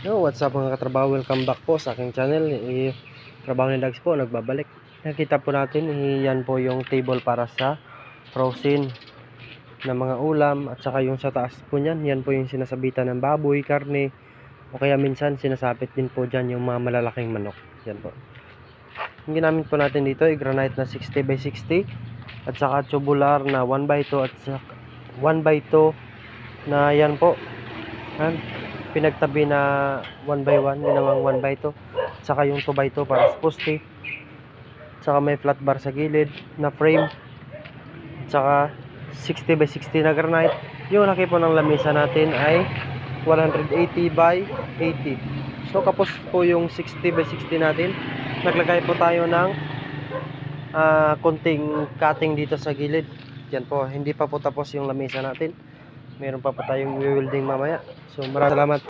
Yo, what's up mga katrabaho, welcome back po sa aking channel. Trabaho ni Dags po, nagbabalik. Nakita po natin, yan po yung table para sa frozen na mga ulam. At saka yung sa taas po niyan, yan po yung sinasabitan ng baboy, karne. O kaya minsan sinasapit din po dyan yung mga malalaking manok. Yan po. Yung ginamit po natin dito ay granite na 60x60. At saka tubular na 1x2 at saka 1x2 na yan po. Yan. Pinagtabi na 1x1, ginawang 1x2, saka yung 2x2 para sa poste, saka may flat bar sa gilid na frame, saka 60x60 na granite. Yung laki po ng lamesa natin ay 180 by 80. So kapos po yung 60x60 natin. Naglagay po tayo ng konting cutting dito sa gilid. Yan po, hindi pa po tapos yung lamesa natin. Meron pa tayong welding mamaya. So maraming salamat.